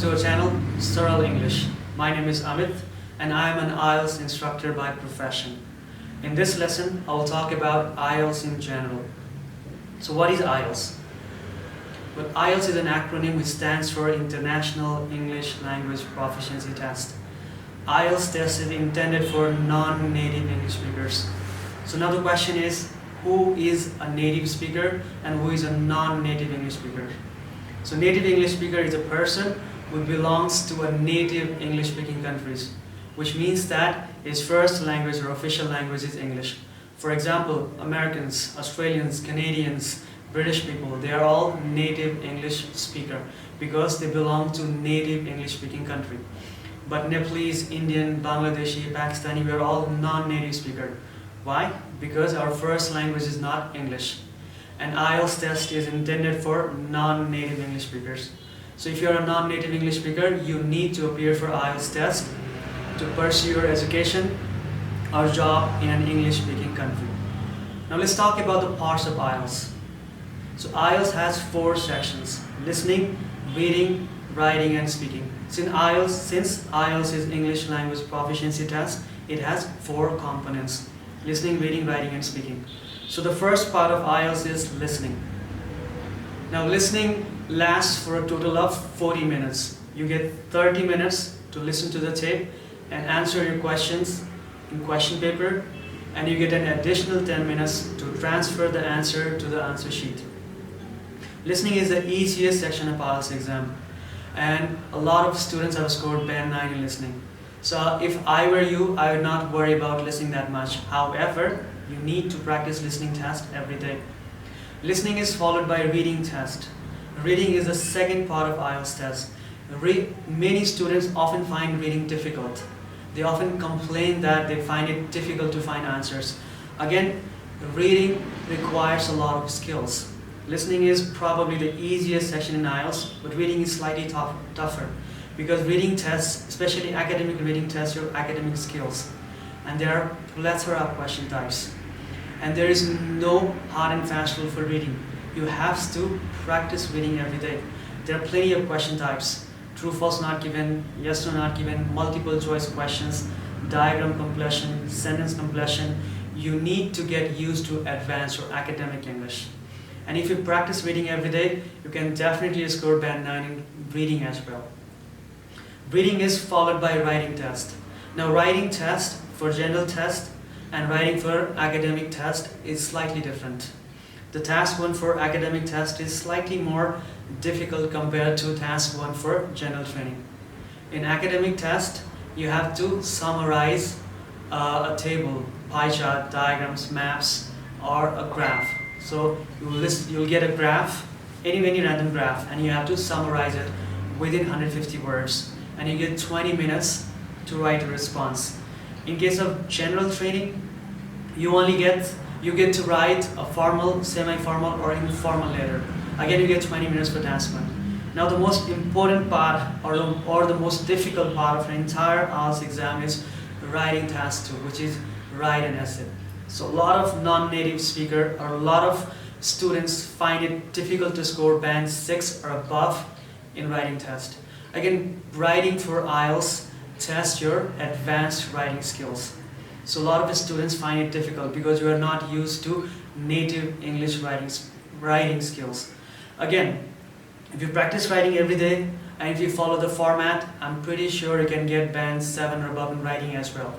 to our channel, Saral English. My name is Amitt and I am an IELTS instructor by profession. In this lesson, I will talk about IELTS in general. So what is IELTS? Well, IELTS is an acronym which stands for International English Language Proficiency Test. IELTS test is intended for non-native English speakers. So now the question is, who is a native speaker and who is a non-native English speaker? So native English speaker is a person who belongs to a native English speaking countries, which means that his first language or official language is English. For example, Americans, Australians, Canadians, British people, they are all native English speaker because they belong to native English speaking country. But Nepalese, Indian, Bangladeshi, Pakistani, we are all non-native speaker. Why? Because our first language is not English. And IELTS test is intended for non-native English speakers. So if you're a non-native English speaker, you need to appear for IELTS test to pursue your education or job in an English-speaking country. Now let's talk about the parts of IELTS. So IELTS has 4 sections: listening, reading, writing and speaking. Since IELTS is English language proficiency test, it has 4 components: listening, reading, writing and speaking. So the first part of IELTS is listening. Now listening lasts for a total of 40 minutes. You get 30 minutes to listen to the tape and answer your questions in question paper, and you get an additional 10 minutes to transfer the answer to the answer sheet. Listening is the easiest section of IELTS exam, and a lot of students have scored band 9 in listening. So if I were you, I would not worry about listening that much. However, you need to practice listening test every day. Listening is followed by reading test. Reading is the second part of IELTS test. Many students often find reading difficult. They often complain that they find it difficult to find answers. Again, reading requires a lot of skills. Listening is probably the easiest section in IELTS, but reading is slightly tougher because reading tests, especially academic reading, tests your academic skills. And there are plethora of question types. And there is no hard and fast rule for reading. You have to practice reading every day. There are plenty of question types: true, false, not given, yes, no, not given, multiple choice questions, diagram completion, sentence completion. You need to get used to advanced or academic English. And if you practice reading every day, you can definitely score band 9 in reading as well. Reading is followed by writing test. Now writing test for general test and writing for academic test is slightly different. The task 1 for academic test is slightly more difficult compared to task 1 for general training. In academic test, you have to summarize a table, pie chart, diagrams, maps, or a graph. So you'll get a graph, any random graph, and you have to summarize it within 150 words. And you get 20 minutes to write a response. In case of general training, you get to write a formal, semi-formal or informal letter. Again, you get 20 minutes for task 1. Now the most important part or the most difficult part of the entire IELTS exam is writing task 2, which is write an essay. So a lot of non-native speaker or a lot of students find it difficult to score band 6 or above in writing test. Again, writing for IELTS tests your advanced writing skills. So a lot of the students find it difficult because you are not used to native English writing skills. Again, if you practice writing every day and if you follow the format, I'm pretty sure you can get band 7 or above in writing as well.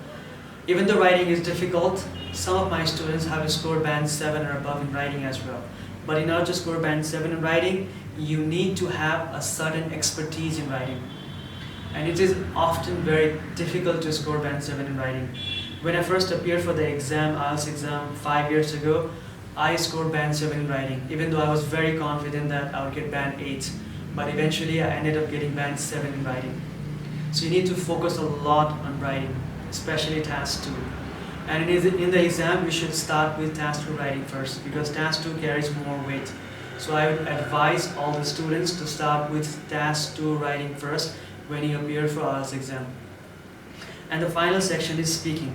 Even though writing is difficult, some of my students have scored band 7 or above in writing as well. But in order to score band 7 in writing, you need to have a certain expertise in writing. And it is often very difficult to score band 7 in writing. When I first appeared for the exam, IELTS exam 5 years ago, I scored band 7 in writing, even though I was very confident that I would get band 8. But eventually I ended up getting band 7 in writing. So you need to focus a lot on writing, especially task 2. And in the exam, we should start with task 2 writing first, because task 2 carries more weight. So I would advise all the students to start with task 2 writing first when you appear for IELTS exam. And the final section is speaking.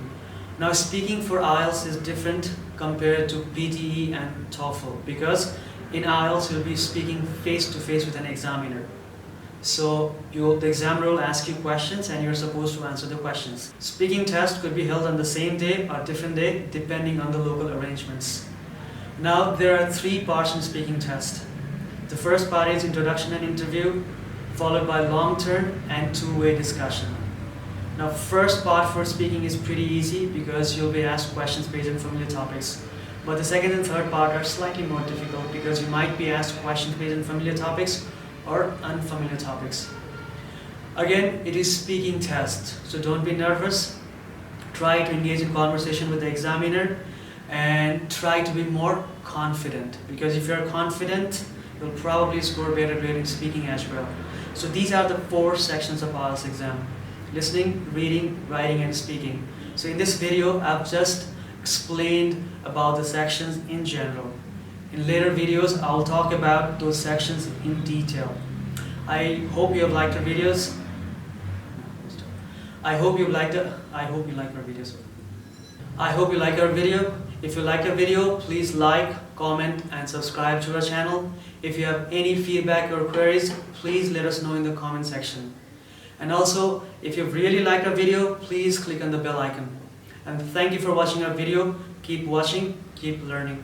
Now speaking for IELTS is different compared to PTE and TOEFL, because in IELTS you'll be speaking face to face with an examiner. So the examiner will ask you questions and you're supposed to answer the questions. Speaking test could be held on the same day or different day depending on the local arrangements. Now there are 3 parts in speaking test. The first part is introduction and interview, followed by long term and 2-way discussion. Now first part for speaking is pretty easy because you'll be asked questions based on familiar topics. But the second and third part are slightly more difficult because you might be asked questions based on familiar topics or unfamiliar topics. Again, it is speaking test, so don't be nervous. Try to engage in conversation with the examiner and try to be more confident, because if you're confident, you'll probably score better grade in speaking as well. So these are the 4 sections of IELTS exam: listening, reading, writing and speaking. So in this video, I've just explained about the sections in general. In later videos, I'll talk about those sections in detail. I hope you have liked our videos. I hope you like our videos. I hope you like our video. If you like our video, please like, comment and subscribe to our channel. If you have any feedback or queries, please let us know in the comment section. And also, if you've really liked our video, please click on the bell icon. And thank you for watching our video. Keep watching, keep learning.